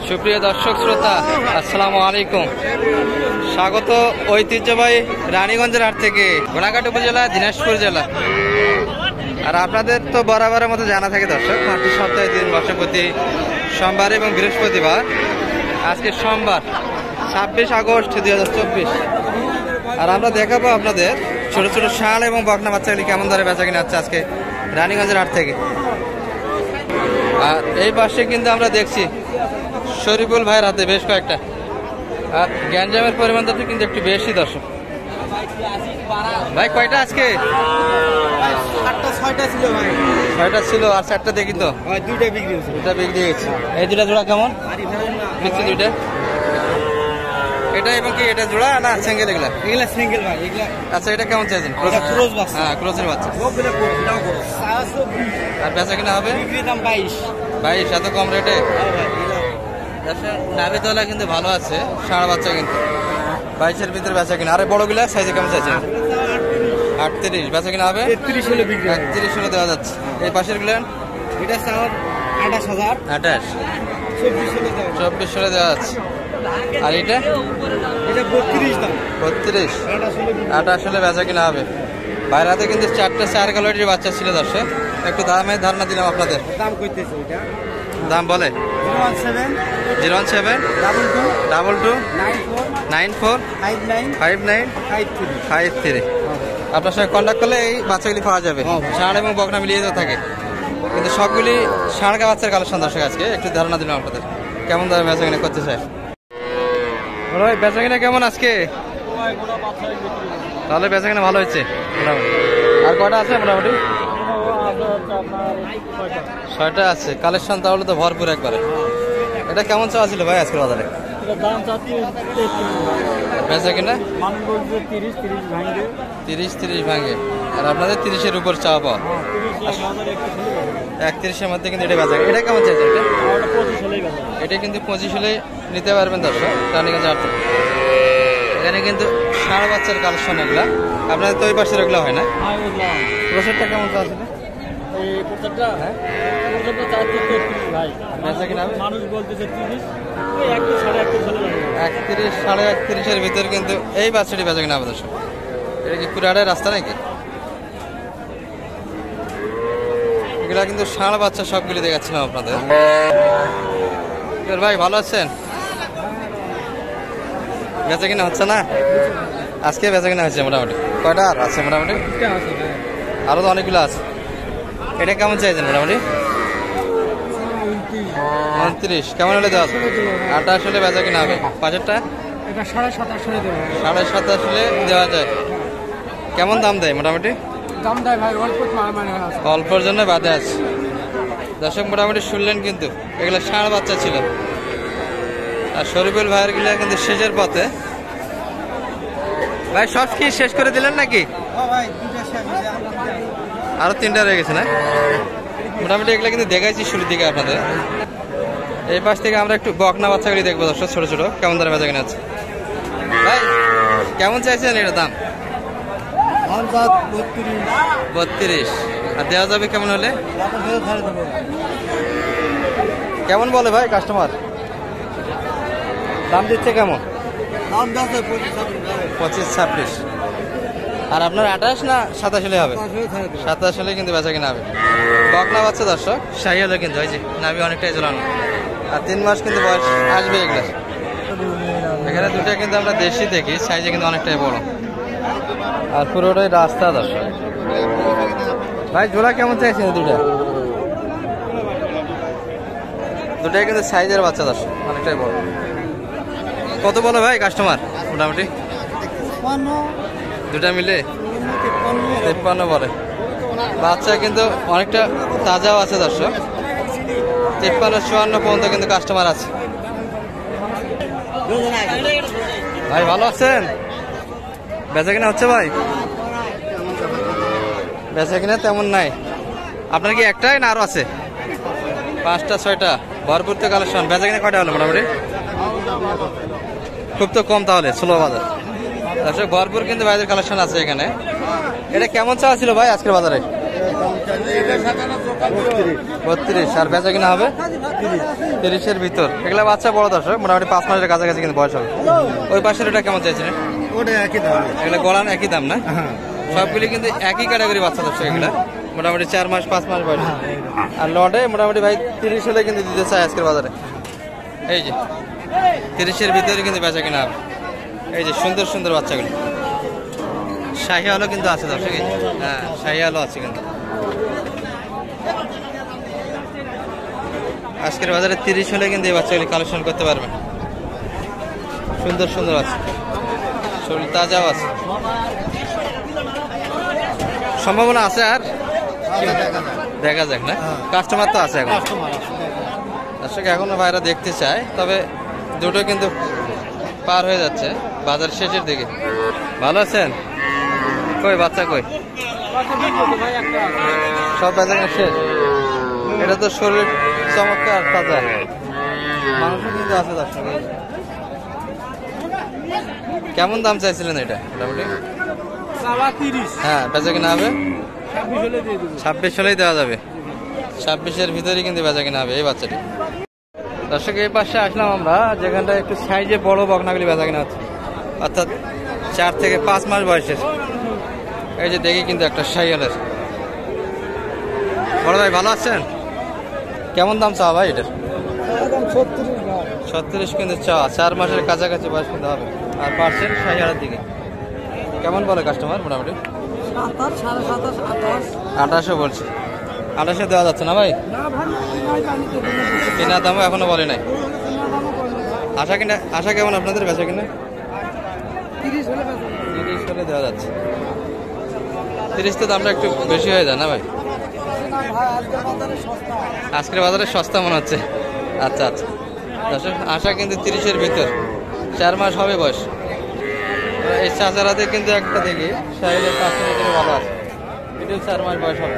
সুপ্রিয় দর্শক শ্রোতা, আসসালামু আলাইকুম। স্বাগত ঐতিহ্যবাহী রানীগঞ্জের হাট থেকে, ঘোড়াঘাট উপজেলা, দিনাজপুর জেলা। আর আপনাদের তো বরাবরের মতো জানা থাকে দর্শক, হাটটি সপ্তাহে 3 বসে প্রতি সোমবার এবং বৃহস্পতিবার। আজকে সোমবার 26 আগস্ট 2024। আর আমরা দেখাবো আপনাদের ছোট ছোট ষাঁড় এবং বকনা বাচ্চাগুলি কেমন ধরে বেচা কিনে হচ্ছে আজকে রানীগঞ্জের হাট থেকে। আর এই পাশে কিন্তু আমরা দেখছি শরীফুল ভাইয়ের হাতে বেশ কয়েকটা। আর গ্যাঞ্জামের পরিমাণটা তো কিন্তু একটু বেশি দর্শক। ভাই কয়টা আজকে? 6টা ছিল ভাই। 6টা ছিল, আর 4টা দেখি তো। 2টা বিক্রি হয়েছে। 2টা বিক্রি হয়েছে। এই 2টা জোড়া কেমন বিক্রি? 2টা এটা এবং কি এটা জোড়া না সিঙ্গেল? এগুলা সিঙ্গেল ভাই। এগুলা আচ্ছা, এটা কেমন চাইছেন? ক্রস বাচ্চা। হ্যাঁ, ক্রসের বাচ্চা। আর বেচা কিনা হবে? বিক্রি দাম 22। এত কম রেটে? নাভি তলা কিন্তু ভালো আছে, ষাঁড় বাচ্চা কিন্তু 22-এর ভিতরে বেচা কিনা। আরে বড়গুলা সাইজে কেমন চাইছেন? 38 বেচা কিনা হবে? 33 হলে বিক্রি। 31 হলে দেওয়া যাচ্ছে। এই পাশের গুলেন এটা স্যার 28000। 28 24 হলে দেওয়া যাচ্ছে। আর এটা 32 দাম। 32 28 হলে বেচা কিনা হবে। বাইরেতে কিন্তু 4টা 4 কোয়ালিটির বাচ্চা ছিল দর্শক। একটু দামের ধারণা দিলাম আপনাদের। দাম কইতেছে এটা। দাম বলে 017 22 94 59 53। আপনার সঙ্গে কন্ট্যাক্ট করলে এই বাচ্চাগুলি পাওয়া যাবে। ষাঁড় এবং বকনা মিলিয়ে তো থাকে, কিন্তু সবগুলি ষাঁড়গা বাচ্চার কালেকশন দর্শক। আজকে একটু ধারণা দিলাম আপনাদের কেমন দামে বেচা কিনা করতে চাই। ভাই বেচা কিনা কেমন আজকে? তাহলে বেচা কিনা ভালো হচ্ছে মোটামুটি। আর কটা আছে মোটামুটি? 6টা আছে। কালেকশন তাহলে তো ভরপুর একবারে। এটা কেমন চাওয়া ছিল ভাই আজকের বাজারে? বেচা কিনা 30 ভাঙে। আর আপনাদের 30-এর উপর চাওয়া পাওয়া। 31-এর মধ্যে কিন্তু এটা বেচা। এটা কেমন চাইছে? এটা কিন্তু 25 হলে নিতে পারবেন দর্শক রানীগঞ্জ হাট থেকে। এখানে কিন্তু ষাঁড় বাচ্চার কালেকশন এগুলা। আপনাদের তো ওই পাশের এগুলো হয় না? প্রসেসটা কেমন চাওয়া ছিল? মানুষ বলতেছে 30, 31 সাড়ে 31-এর ভিতর কিন্তু এই বাচ্চাটি বেচা কিনা হবে দর্শক। এটা কি পুরাটাই রাস্তা নাকি? এগুলা কিন্তু ষাঁড় বাচ্চা সবগুলি দেখাচ্ছিলাম আপনাদের। ভাই ভালো আছেন? বেচা কিনা হচ্ছে না আজকে? বেচা কিনা হচ্ছে মোটামুটি। কয়টা আর আছে মোটামুটি? আরো তো অনেকগুলো আছে। এটা কেমন চাইছেন মোটামুটি? 29 কেমন হলে দেওয়া? 28 হলে বেচা কিনা হবে। পাঁচেরটা 27.5 হলে দেওয়া যায়। কেমন দাম দেয় মোটামুটি? দাম দেয় ভাই অল্পর জন্য বাদে আছে দর্শক। মোটামুটি শুনলেন কিন্তু এগুলো ষাঁড় বাচ্চা ছিল। আর শরীফুল ভাইয়ের গুলা কিন্তু শেষের পথে। ভাই সব কি শেষ করে দিলেন নাকি? আরো 3টা রয়ে গেছে না? মোটামুটি এগুলো কিন্তু দেখাইছি শুরুর দিকে আপনাদের। এই পাশ থেকে আমরা একটু বকনা বাচ্চাগুলি দেখবো দর্শক, ছোট ছোট কেমন দামে বেচা কিনা আছে। ভাই কেমন চাইছেন এটার দাম? 32। আর দেওয়া যাবে কেমন হলে? কেমন বলে ভাই কাস্টমার? দাম দিচ্ছে কেমন? 25-26। আর আপনার 28 না 27 হলে হবে? 27 হলে কিন্তু বেচা কিনা হবে। বকনা বাচ্চা দর্শক, শাহি হলে কিন্তু ওই যে নাভি অনেকটাই জ্বলানো। আর 3 মাস কিন্তু বয়স আসবে এগুলো। এখানে 2টা কিন্তু আমরা দেশি দেখি, সাইজে কিন্তু অনেকটাই বড়। আর পুরোটাই রাস্তা দর্শক। ভাই জোড়া কেমন চাইছেন? 2টাই কিন্তু সাইজের বাচ্চা দর্শক, অনেকটাই বড়। কত বলো ভাই কাস্টমার মোটামুটি? 2টা মিলে 53 বলে। বাচ্চা কিন্তু অনেকটা তাজাও আছে দর্শক। 53-54 পর্যন্ত কিন্তু কাস্টমার আছে। ভাই ভালো আছেন? বেচা কিনা হচ্ছে ভাই? বেচা কিনা তেমন নাই। আপনার কি একটাই না আরো আছে? 5টা 6টা ভরপুর তো কালেকশন। বেচা কিনা কয়টা হলো মোটামুটি? খুব তো কম তাহলে, স্লো বাজার দর্শক। ভরপুর কিন্তু বাইরের কালেকশন আছে এখানে। এটা কেমন চাওয়া ছিল ভাই আজকের বাজারে? 32 আর বেচা কিনা হবে 30-এর ভিতর। এগুলা বাচ্চা বড় দর্শক, মোটামুটি 5 মাসের কাছাকাছি কিন্তু বয়স হবে। ওই পাশের এটা কেমন চাইছিলেন? ওটা একই দাম। এগুলা গলান একই দাম না? সবগুলি কিন্তু একই ক্যাটাগরি বাচ্চা দর্শক। এগুলা মোটামুটি 4 মাস 5 মাস বয়স। আর লটে মোটামুটি ভাই 30 হলে কিন্তু দিতে চায় আজকের বাজারে। এই যে 30-এর ভিতরে কিন্তু বেচা কিনা হবে। এই যে সুন্দর সুন্দর বাচ্চাগুলো, শাহি আলো কিন্তু আছে দর্শক। হ্যাঁ, শাহি আলো আছে কিন্তু আজকের বাজারে 30 হলে কিন্তু এই বাচ্চাগুলি কালেকশন করতে পারবেন। সুন্দর সুন্দর আছে, শরীর তাজাও আছে, সম্ভাবনা আছে। আর দেখা যাক না, কাস্টমার তো আছে এখন। দর্শক এখনো ভাইরা দেখতে চায়, তবে দুটো কিন্তু পার হয়ে যাচ্ছে বাজার শেষের দিকে। ভালো আছেন? কই বাচ্চা কই? সব বেচা শেষ। এটা তো শরীর চমৎকার তাজা, মাংস কিন্তু আছে দর্শক। কেমন দাম চাইছিলেন এটা? মোটামুটি হ্যাঁ, বেচা কিনা হবে 26 হলেই দেওয়া যাবে। 26-এর ভিতরেই কিন্তু বেচা কিনা হবে এই বাচ্চাটি। দর্শক এই পাশে আসলাম আমরা, যেখানটা একটু সাইজে বড় বকনাগুলি বেচা কিনা হচ্ছে, অর্থাৎ 4 থেকে 5 মাস বয়সের। এই যে দেখি কিন্তু একটা শাইওয়ালের। বড় ভাই ভালো আছেন? কেমন দাম চাওয়া ভাই এটার? 36 কিন্তু চাওয়া, 4 মাসের কাছাকাছি বয়স কিন্তু হবে। আর পার্সেন্ট শাইওয়ালের দিকে কেমন বলে কাস্টমার? মোটামুটি 28 বলছে। 28 দেওয়া যাচ্ছে না ভাই? কেনা দামও এখনো বলে নাই। আশা কেমন আপনাদের বেচা কিনা? 30 হলে দেওয়া যাচ্ছে। 30 তো দামটা একটু বেশি হয়ে যায় না ভাই? আজকের বাজারে সস্তা মনে হচ্ছে। আচ্ছা আচ্ছা, আশা কিন্তু 30-এর ভিতর, 4 মাস হবে বয়স। এই চাচারাতে কিন্তু একটা দেখি শাহিলের পাঁচশো ভিতরে ভালো আছে, এটিও 4 মাস বয়স হবে।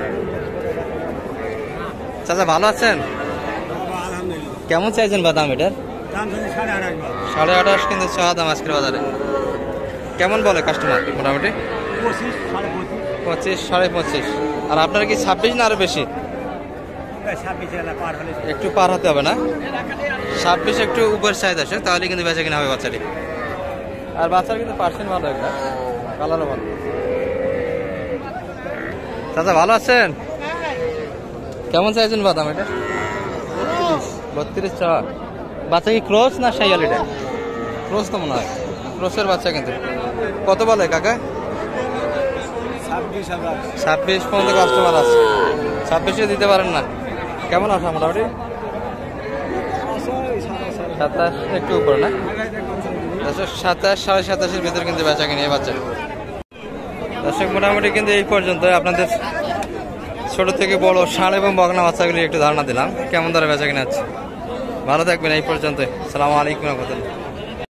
চাচা ভালো আছেন? কেমন চাইছেন বা দাম এটার? 28.5 কিন্তু চাওয়া দাম আজকের বাজারে। কেমন বলে কাস্টমার? মোটামুটি 25, 25.5। আর আপনার কি 26 না আরো বেশি? একটু পার হতে হবে না? 26 একটু উপর সাইজ আসে, তাহলে কিন্তু বেচা কিনা হবে বাচ্চাটি। আর বাচ্চার কিন্তু পার্সেন্ট ভালো, একটা কালারও ভালো। চাচা ভালো আছেন? কেমন চাইছেন বাদাম এটা? 32 চাওয়া। বাচ্চা কি ক্রস না শাইওয়াল? এটা ক্রস তো মনে হয়, ক্রসের বাচ্চা কিন্তু। কত বলে কাকা? 26 পর্যন্ত কাস্টমার আছে। 26-এ দিতে পারেন না? কেমন আসা মোটামুটি? 27 একটু উপরে না? 27, 27.5-এর ভিতরে কিন্তু বেচা কিনে এই বাচ্চা। দর্শক মোটামুটি কিন্তু এই পর্যন্ত আপনাদের ছোট থেকে বড় ষাঁড় এবং বকনা বাচ্চাগুলি একটু ধারণা দিলাম কেমন ধরে বেচা কিনা আছে। ভালো থাকবেন এই পর্যন্ত। আসসালামু আলাইকুম রহমতুল্লাহ।